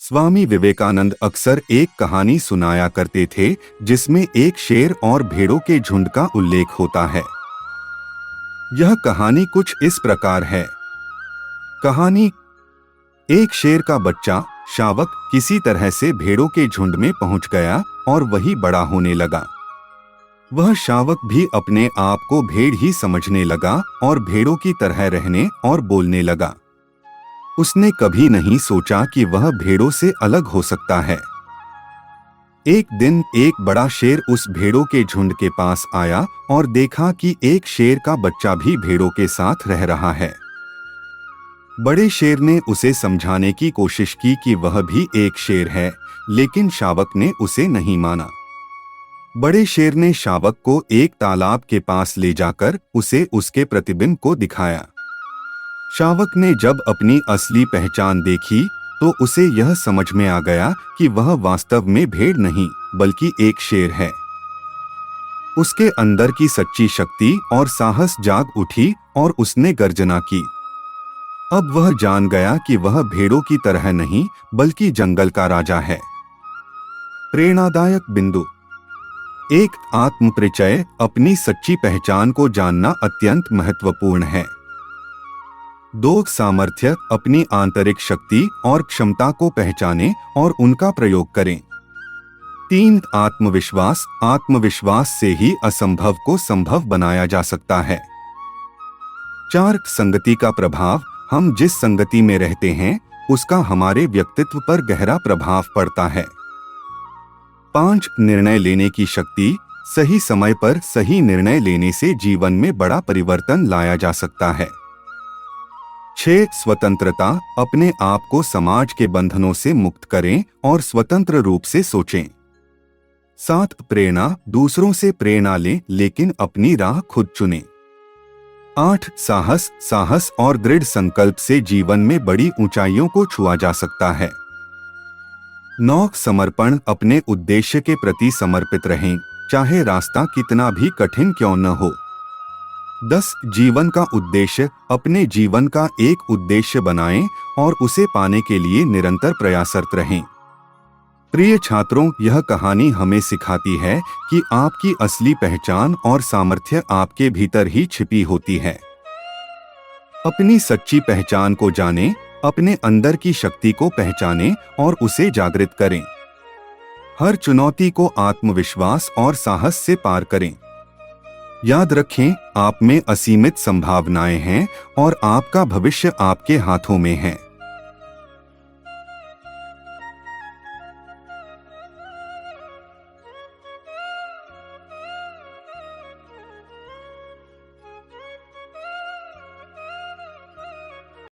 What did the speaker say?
स्वामी विवेकानंद अक्सर एक कहानी सुनाया करते थे जिसमें एक शेर और भेड़ों के झुंड का उल्लेख होता है। यह कहानी कुछ इस प्रकार है। कहानी: एक शेर का बच्चा शावक किसी तरह से भेड़ों के झुंड में पहुंच गया और वही बड़ा होने लगा। वह शावक भी अपने आप को भेड़ ही समझने लगा और भेड़ों की तरह रहने और बोलने लगा। उसने कभी नहीं सोचा कि वह भेड़ों से अलग हो सकता है। एक दिन एक बड़ा शेर उस भेड़ों के झुंड के पास आया और देखा कि एक शेर का बच्चा भी भेड़ों के साथ रह रहा है। बड़े शेर ने उसे समझाने की कोशिश की कि वह भी एक शेर है, लेकिन शावक ने उसे नहीं माना। बड़े शेर ने शावक को एक तालाब के पास ले जाकर उसे उसके प्रतिबिंब को दिखाया। शावक ने जब अपनी असली पहचान देखी तो उसे यह समझ में आ गया कि वह वास्तव में भेड़ नहीं बल्कि एक शेर है। उसके अंदर की सच्ची शक्ति और साहस जाग उठी और उसने गर्जना की। अब वह जान गया कि वह भेड़ों की तरह नहीं बल्कि जंगल का राजा है। प्रेरणादायक बिंदु: एक आत्म परिचय, अपनी सच्ची पहचान को जानना अत्यंत महत्वपूर्ण है। 2 सामर्थ्य, अपनी आंतरिक शक्ति और क्षमता को पहचानें और उनका प्रयोग करें। 3 आत्मविश्वास, आत्मविश्वास से ही असंभव को संभव बनाया जा सकता है। 4 संगति का प्रभाव, हम जिस संगति में रहते हैं उसका हमारे व्यक्तित्व पर गहरा प्रभाव पड़ता है। 5 निर्णय लेने की शक्ति, सही समय पर सही निर्णय लेने से जीवन में बड़ा परिवर्तन लाया जा सकता है। 6 स्वतंत्रता, अपने आप को समाज के बंधनों से मुक्त करें और स्वतंत्र रूप से सोचें। 7 प्रेरणा, दूसरों से प्रेरणा लें लेकिन अपनी राह खुद चुनें। 8 साहस, साहस और दृढ़ संकल्प से जीवन में बड़ी ऊंचाइयों को छुआ जा सकता है। 9 समर्पण, अपने उद्देश्य के प्रति समर्पित रहें, चाहे रास्ता कितना भी कठिन क्यों न हो। 10 जीवन का उद्देश्य, अपने जीवन का एक उद्देश्य बनाएं और उसे पाने के लिए निरंतर प्रयासरत रहें। प्रिय छात्रों, यह कहानी हमें सिखाती है कि आपकी असली पहचान और सामर्थ्य आपके भीतर ही छिपी होती है। अपनी सच्ची पहचान को जानें, अपने अंदर की शक्ति को पहचानें और उसे जागृत करें। हर चुनौती को आत्मविश्वास और साहस से पार करें। याद रखें, आप में असीमित संभावनाएं हैं और आपका भविष्य आपके हाथों में है।